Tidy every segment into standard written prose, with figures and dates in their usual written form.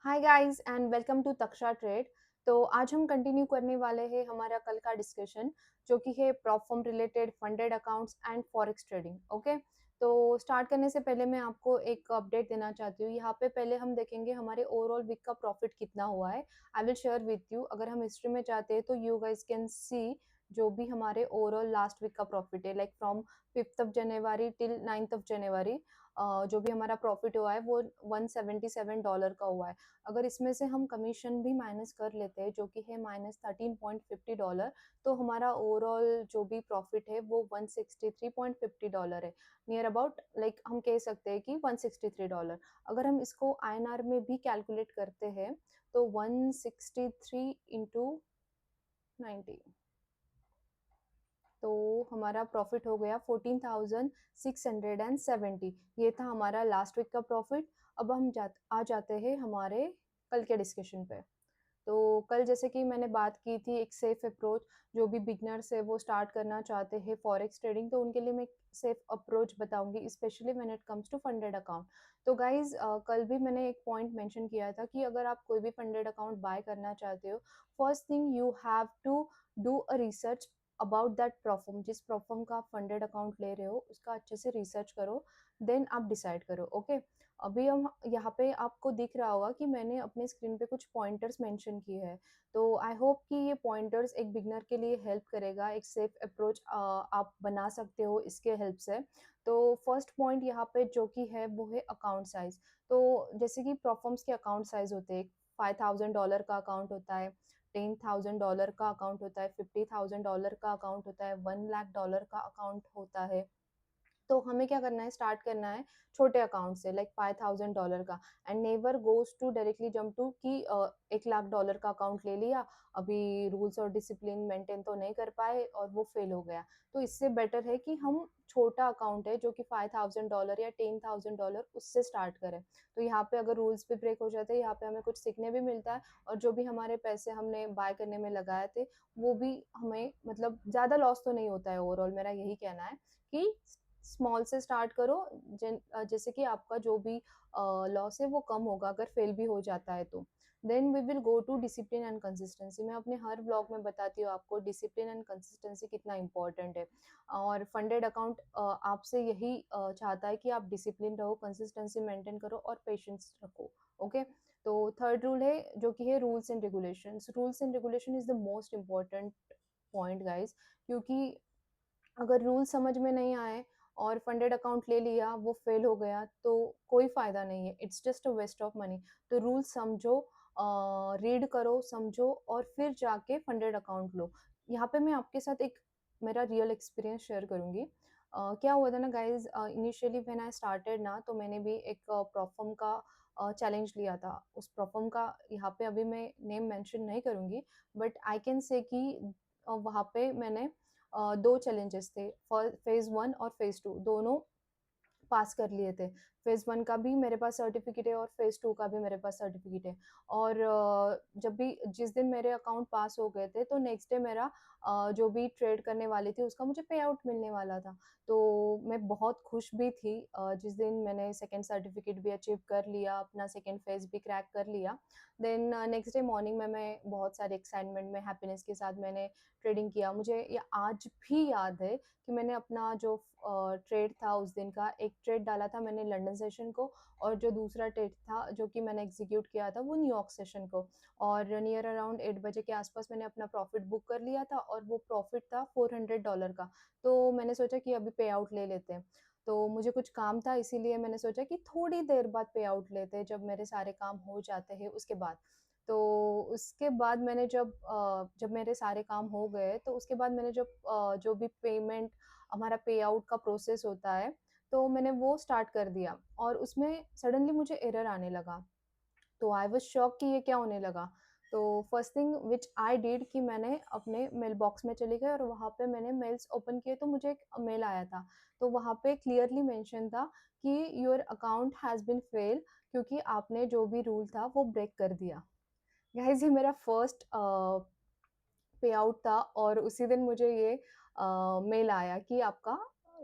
Hi guys and welcome to Taksha trade. तो आज हम कंटिन्यू करने वाले हैं हमारा कल का डिस्कशन, जो कि है prop firm related funded accounts and forex trading. Okay, तो स्टार्ट करने से पहले मैं आपको एक अपडेट देना चाहती हूँ। यहाँ पे पहले हम देखेंगे हमारे ओवरऑल वीक का प्रॉफिट कितना हुआ है। I will share with you. अगर हम हिस्ट्री में जाते हैं तो यू गाइस कैन सी जो भी हमारे ओवरऑल लास्ट वीक का प्रॉफिट है, लाइक फ्रॉम 5 जनवरी टिल 9 जनवरी। जो भी हमारा प्रॉफिट हुआ है वो $177 का हुआ है। अगर इसमें से हम कमीशन भी माइनस कर लेते हैं, जो कि है -$13.50, तो हमारा ओवरऑल जो भी प्रॉफिट है वो $163.50 है। नियर अबाउट, लाइक हम कह सकते हैं कि $163। अगर हम इसको INR में भी कैलकुलेट करते हैं तो 163 इंटू 90, तो हमारा प्रॉफिट हो गया 14,670। ये था हमारा लास्ट वीक का प्रॉफिट। अब हम आ जाते हैं हमारे कल के डिस्कशन पे। तो कल जैसे कि मैंने बात की थी, एक सेफ अप्रोच, जो भी बिगनर्स है वो स्टार्ट करना चाहते हैं फॉरेक्स ट्रेडिंग, तो उनके लिए मैं सेफ अप्रोच बताऊंगी, specially when it comes to funded account. तो गाइज, कल भी मैंने एक पॉइंट मेंशन किया था कि अगर आप कोई भी फंडेड अकाउंट बाय करना चाहते हो, first thing you have to do a research about that platform. जिस प्रोफर्म का आप फंडेड अकाउंट ले रहे हो उसका अच्छे से रिसर्च करो, देन आप डिसाइड करो। ओके, अभी हम यहाँ पे आपको दिख रहा होगा कि मैंने अपने स्क्रीन पे कुछ पॉइंटर्स मेंशन किए हैं। तो आई होप कि ये पॉइंटर्स एक बिगनर के लिए हेल्प करेगा, एक सेफ अप्रोच आप बना सकते हो इसके हेल्प से। तो फर्स्ट पॉइंट यहाँ पे जो कि है वो है अकाउंट साइज। तो जैसे कि प्रोफर्म्स के अकाउंट साइज होते हैं, $5,000 का अकाउंट होता है, $10,000 का अकाउंट होता है, $50,000 का अकाउंट होता है, $1 लाख का अकाउंट होता है। तो हमें क्या करना है, स्टार्ट करना है छोटे अकाउंट से, लाइक $5,000 का, and never goes to directly jump to कि $1 लाख का अकाउंट ले लिया, अभी रूल्स और डिसिप्लिन मेंटेन तो नहीं कर पाए और वो फेल हो गया। तो इससे बेटर है कि हम छोटा अकाउंट है जो कि $5,000 या $10,000, उससे स्टार्ट करें। तो यहाँ पे अगर रूल्स भी ब्रेक हो जाते हैं, यहाँ पे हमें कुछ सीखने भी मिलता है, और जो भी हमारे पैसे हमने बाय करने में लगाए थे वो भी हमें, मतलब ज़्यादा लॉस तो नहीं होता है। ओवरऑल मेरा यही कहना है कि स्मॉल से स्टार्ट करो, जैसे कि आपका जो भी लॉस है वो कम होगा अगर फेल भी हो जाता है तो। Then we will go to discipline and consistency. मैं अपने हर ब्लॉग में बताती हूँ आपको डिसिप्लिन एंड कंसिस्टेंसी कितना इंपॉर्टेंट है, और फंडेड अकाउंट आपसे यही चाहता है कि आप डिसिप्लिन रहो, कंसिस्टेंसी मेंटेन करो और पेशेंस रखो। ओके, तो थर्ड रूल है जो कि है rules and regulations. Rules and regulation is the most important point guys, क्योंकि अगर रूल समझ में नहीं आए और फंडेड अकाउंट ले लिया, वो फेल हो गया, तो कोई फायदा नहीं है, it's just a waste of money. तो रूल समझो, रीड करो, समझो, और फिर जाके फंडेड अकाउंट लो। यहाँ पे मैं आपके साथ एक मेरा रियल एक्सपीरियंस शेयर करूंगी। क्या हुआ था ना guys, initially when I started ना, तो मैंने भी एक प्रोफर्म का चैलेंज लिया था। उस प्रोफर्म का यहाँ पे अभी मैं नेम मेंशन नहीं करूंगी, बट आई कैन से कि वहाँ पे मैंने दो चैलेंजेस थे, फेज 1 और फेज 2 दोनों पास कर लिए थे। फेज 1 का भी मेरे पास सर्टिफिकेट है और फेज 2 का भी मेरे पास सर्टिफिकेट है। और जब भी जिस दिन मेरे अकाउंट पास हो गए थे, तो नेक्स्ट डे मेरा जो भी ट्रेड करने वाली थी उसका मुझे पे आउट मिलने वाला था। तो मैं बहुत खुश भी थी जिस दिन मैंने सेकंड सर्टिफिकेट भी अचीव कर लिया, अपना सेकंड फेज भी क्रैक कर लिया। देन नेक्स्ट डे मॉर्निंग में मैं बहुत सारे एक्साइटमेंट में, हैप्पीनेस के साथ मैंने ट्रेडिंग किया। मुझे ये आज भी याद है कि मैंने अपना जो ट्रेड था उस दिन का, एक ट्रेड डाला था मैंने लंदन सेशन को, और जो दूसरा ट्रेड था जो कि मैंने एग्जीक्यूट किया था वो न्यूयॉर्क सेशन को। और नियर अराउंड 8 बजे के आसपास मैंने अपना प्रॉफिट बुक कर लिया था, और वो प्रॉफिट था $400 का। तो मैंने सोचा कि अभी पे आउट ले लेते हैं। तो मुझे कुछ काम था, इसीलिए मैंने सोचा कि थोड़ी देर बाद पे आउट लेते हैं, जब मेरे सारे काम हो जाते हैं उसके बाद। तो उसके बाद मैंने जब मेरे सारे काम हो गए, तो उसके बाद मैंने जो भी पेमेंट, हमारा पे आउट का प्रोसेस होता है, तो मैंने वो स्टार्ट कर दिया, और उसमें सडनली मुझे एरर आने लगा। तो आई वाज शॉक कि ये क्या होने लगा। तो first thing which I did कि मैंने अपने मेल बॉक्स में चली गई, और वहाँ पे मैंने मेल्स ओपन किए, तो मुझे एक मेल आया था। तो वहाँ पे क्लियरली मेंशन था कि your account has been fail, क्योंकि आपने जो भी रूल था वो ब्रेक कर दिया। गाइस, ये मेरा फर्स्ट पे आउट था, और उसी दिन मुझे ये मेल आया कि आपका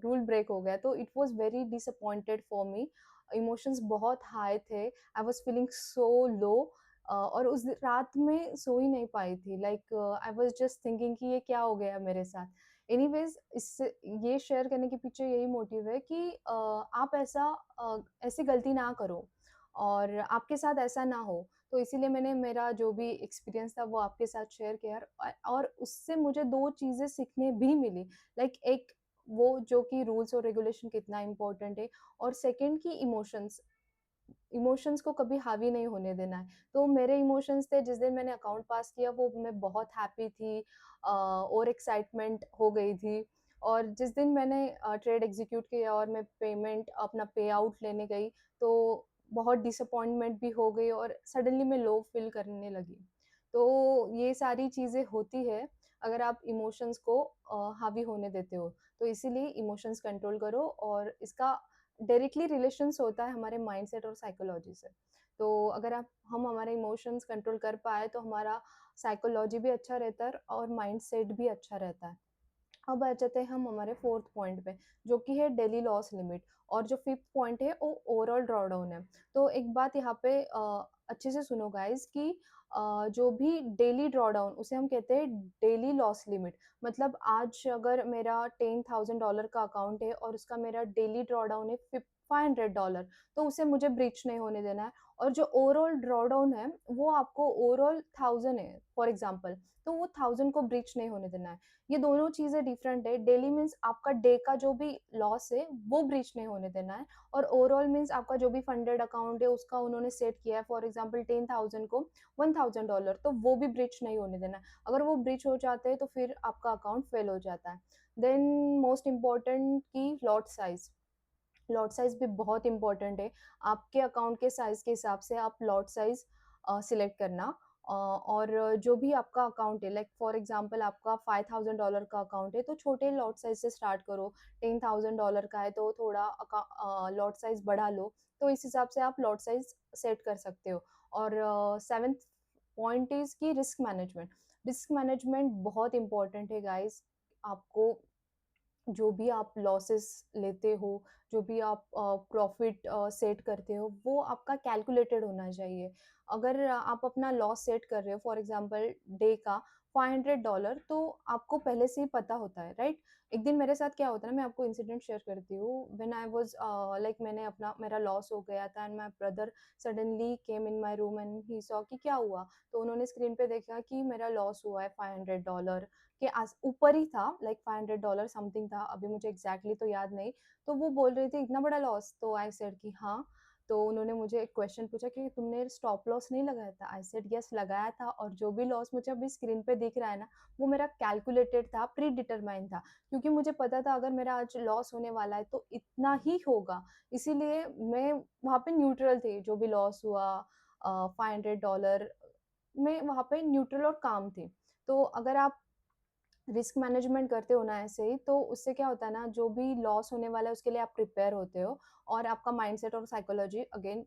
रूल ब्रेक हो गया। तो it was very disappointed for me. Emotions बहुत हाई थे, आई वाज़ फीलिंग सो लो, और उस रात में सो ही नहीं पाई थी, like I was just thinking कि ये क्या हो गया मेरे साथ। एनीवेज़ इससे ये शेयर करने के पीछे यही मोटिव है कि आप ऐसी गलती ना करो और आपके साथ ऐसा ना हो। तो इसीलिए मैंने मेरा जो भी एक्सपीरियंस था वो आपके साथ शेयर किया, और उससे मुझे 2 चीज़ें सीखने भी मिली। लाइक एक वो जो कि रूल्स और रेगुलेशन कितना इम्पोर्टेंट है, और सेकंड कि इमोशंस को कभी हावी नहीं होने देना है। तो मेरे इमोशंस थे जिस दिन मैंने अकाउंट पास किया, वो मैं बहुत हैप्पी थी, और एक्साइटमेंट हो गई थी। और जिस दिन मैंने ट्रेड एग्ज़ीक्यूट किया और मैं पेमेंट अपना पे आउट लेने गई, तो बहुत डिसअपॉइंटमेंट भी हो गई और सडनली मैं लो फ़ील करने लगी। तो ये सारी चीज़ें होती है अगर आप इमोशंस को हावी होने देते हो। तो इसीलिए इमोशंस कंट्रोल करो, और इसका डायरेक्टली रिलेशंस होता है हमारे माइंडसेट और साइकोलॉजी से। तो अगर आप हम हमारे इमोशंस कंट्रोल कर पाए तो हमारा साइकोलॉजी भी अच्छा रहता है और माइंडसेट भी अच्छा रहता है। अब आ जाते हैं हम हमारे 4th पॉइंट पे, जो कि है डेली लॉस लिमिट, और जो 5th पॉइंट है वो ओवरऑल ड्रॉडाउन है। तो एक बात यहाँ पे अच्छे से सुनो गाइज़ कि जो भी डेली ड्रॉडाउन उसे हम कहते हैं डेली लॉस लिमिट। मतलब आज अगर मेरा $10,000 का अकाउंट है और उसका मेरा डेली ड्रॉडाउन है $500, तो उसे मुझे ब्रीच नहीं होने देना है। और जो ओवरऑल ड्रॉडाउन है वो आपको ओवरऑल 1000 है फॉर एग्ज़ाम्पल, तो वो 1000 को ब्रीच नहीं होने देना है। ये दोनों चीज़ें डिफरेंट है। डेली मीन्स आपका डे का जो भी लॉस है, वो ब्रीच नहीं होने देना है, और ओवरऑल मीन्स आपका जो भी फंडेड अकाउंट है, उसका उन्होंने सेट किया है, फॉर एग्ज़ाम्पल 10,000 को $1000, तो वो भी ब्रीच नहीं होने देना है। अगर वो ब्रीच हो जाते हैं, तो फिर आपका अकाउंट फेल हो जाता है। देन मोस्ट इम्पोर्टेंट की लॉट साइज़। लॉट साइज़ भी बहुत इम्पोर्टेंट है। आपके अकाउंट के साइज़ के हिसाब से आप लॉट साइज़ सिलेक्ट करना। और जो भी आपका अकाउंट है, लाइक फॉर एग्ज़ाम्पल आपका $5000 का अकाउंट है, तो छोटे लॉट साइज़ से स्टार्ट करो। $10,000 का है तो थोड़ा लॉट साइज़ बढ़ा लो। तो इस हिसाब से आप लॉट साइज़ सेट कर सकते हो। और 7th पॉइंट इज़ कि रिस्क मैनेजमेंट। रिस्क मैनेजमेंट बहुत इम्पोर्टेंट है गाइज़। आपको जो भी आप लॉसेस लेते हो, जो भी आप प्रॉफ़िट सेट करते हो, वो आपका कैलकुलेटेड होना चाहिए। अगर आप अपना लॉस सेट कर रहे हो फॉर एग्ज़ाम्पल डे का $500, तो आपको पहले से ही पता होता है, राइट? एक दिन मेरे साथ क्या होता है ना, मैं आपको इंसिडेंट शेयर करती हूँ। व्हेन आई वाज़ लाइक मेरा लॉस हो गया था, and my brother suddenly came in my room and he saw कि क्या हुआ? तो उन्होंने स्क्रीन पे देखा कि मेरा लॉस हुआ है $500 के आस ऊपर ही था, लाइक $500 समथिंग था, अभी मुझे एग्ज़ैक्टली तो याद नहीं। तो वो बोल रही थी इतना बड़ा लॉस? तो आई सेड कि हाँ। तो उन्होंने मुझे एक क्वेश्चन पूछा कि तुमने स्टॉप लॉस नहीं लगाया था? आई सेड यस लगाया था, और जो भी लॉस मुझे अभी स्क्रीन पे दिख रहा है ना, वो मेरा कैलकुलेटेड था, प्री डिटरमाइंड था। क्योंकि मुझे पता था अगर मेरा आज लॉस होने वाला है तो इतना ही होगा। इसीलिए मैं वहाँ पे न्यूट्रल थी, जो भी लॉस हुआ $500, मैं वहाँ पे न्यूट्रल और काम थी। तो अगर आप रिस्क मैनेजमेंट करते हो ना ऐसे ही, तो उससे क्या होता है ना, जो भी लॉस होने वाला है उसके लिए आप प्रिपेयर होते हो, और आपका माइंडसेट और साइकोलॉजी अगेन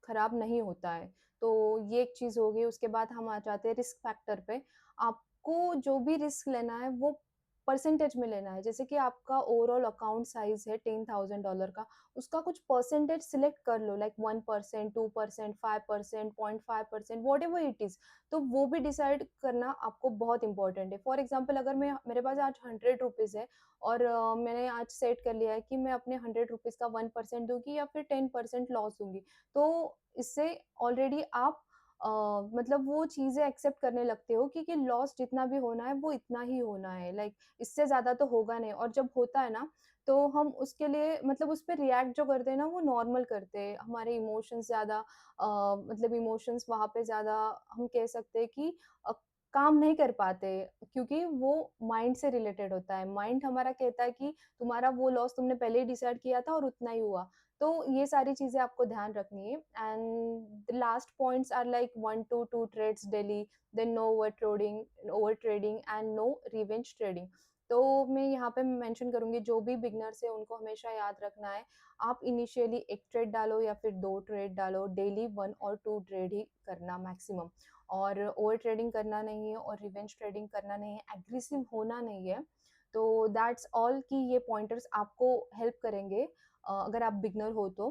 खराब नहीं होता है। तो ये एक चीज़ हो गई, उसके बाद हम आ जाते हैं रिस्क फैक्टर पे। आपको जो भी रिस्क लेना है वो परसेंटेज में लेना है। जैसे कि आपका ओवरऑल अकाउंट साइज़ है $10,000 का, उसका कुछ परसेंटेज सिलेक्ट कर लो, लाइक 1%, 2%, 5%, 0.5%, व्हाटएवर इट इज़। तो वो भी डिसाइड करना आपको बहुत इम्पोर्टेंट है। फॉर एग्ज़ाम्पल अगर मैं मेरे पास आज ₹100 है, और मैंने आज सेट कर लिया है कि मैं अपने ₹100 का 1% दूँगी या फिर 10% लॉस दूँगी। तो इससे ऑलरेडी आप अ, मतलब वो चीज़ें एक्सेप्ट करने लगते हो कि लॉस जितना भी होना है वो इतना ही होना है, लाइक इससे ज़्यादा तो होगा नहीं। और जब होता है ना, तो हम उसके लिए मतलब उस पे रिएक्ट जो करते हैं ना वो नॉर्मल करते हैं। हमारे इमोशंस ज़्यादा मतलब इमोशंस वहाँ पे ज़्यादा हम कह सकते हैं कि काम नहीं कर पाते, क्योंकि वो माइंड से रिलेटेड होता है। माइंड हमारा कहता है कि तुम्हारा वो लॉस तुमने पहले ही डिसाइड किया था और उतना ही हुआ। तो ये सारी चीज़ें आपको ध्यान रखनी है। And the last points are like 1 to 2 trades daily, then no over trading and no revenge trading. तो मैं यहाँ पे मेंशन करूँगी, जो भी बिगिनर्स है उनको हमेशा याद रखना है, आप इनिशियली 1 ट्रेड डालो या फिर 2 ट्रेड डालो, डेली 1 और 2 ट्रेड ही करना मैक्सिमम। और ओवर ट्रेडिंग करना नहीं है और रिवेंज ट्रेडिंग करना नहीं है, एग्रेसिव होना नहीं है। तो दैट्स ऑल कि ये पॉइंटर्स आपको हेल्प करेंगे अगर आप बिगिनर हो तो।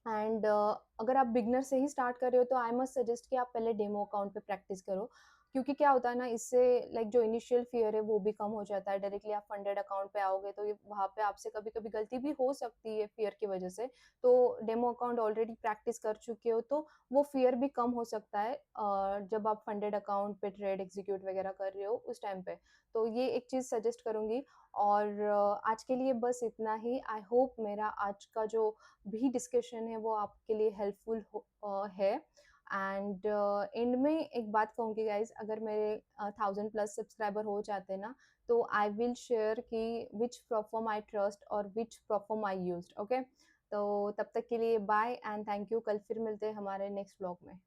एंड अगर आप बिगनर से ही स्टार्ट कर रहे हो तो आई मस्ट सजेस्ट कि आप पहले डेमो अकाउंट पे प्रैक्टिस करो, क्योंकि क्या होता है ना, इससे लाइक जो इनिशियल फियर है वो भी कम हो जाता है। डायरेक्टली आप फंडेड अकाउंट पे आओगे तो ये वहाँ पे आपसे कभी कभी गलती भी हो सकती है फियर की वजह से। तो डेमो अकाउंट ऑलरेडी प्रैक्टिस कर चुके हो तो वो फियर भी कम हो सकता है जब आप फंडेड अकाउंट पे ट्रेड एग्जीक्यूट वगैरह कर रहे हो उस टाइम पे। तो ये एक चीज़ सजेस्ट करूंगी। और आज के लिए बस इतना ही। आई होप मेरा आज का जो भी डिस्कशन है वो आपके लिए हेल्पफुल है। एंड एंड में एक बात कहूँगी गाइज, अगर मेरे 1000+ सब्सक्राइबर हो जाते ना, तो आई विल शेयर कि विच प्लेटफॉर्म आई ट्रस्ट और which platform I used. Okay, तो तब तक के लिए बाय एंड थैंक यू। कल फिर मिलते हैं हमारे नेक्स्ट ब्लॉग में।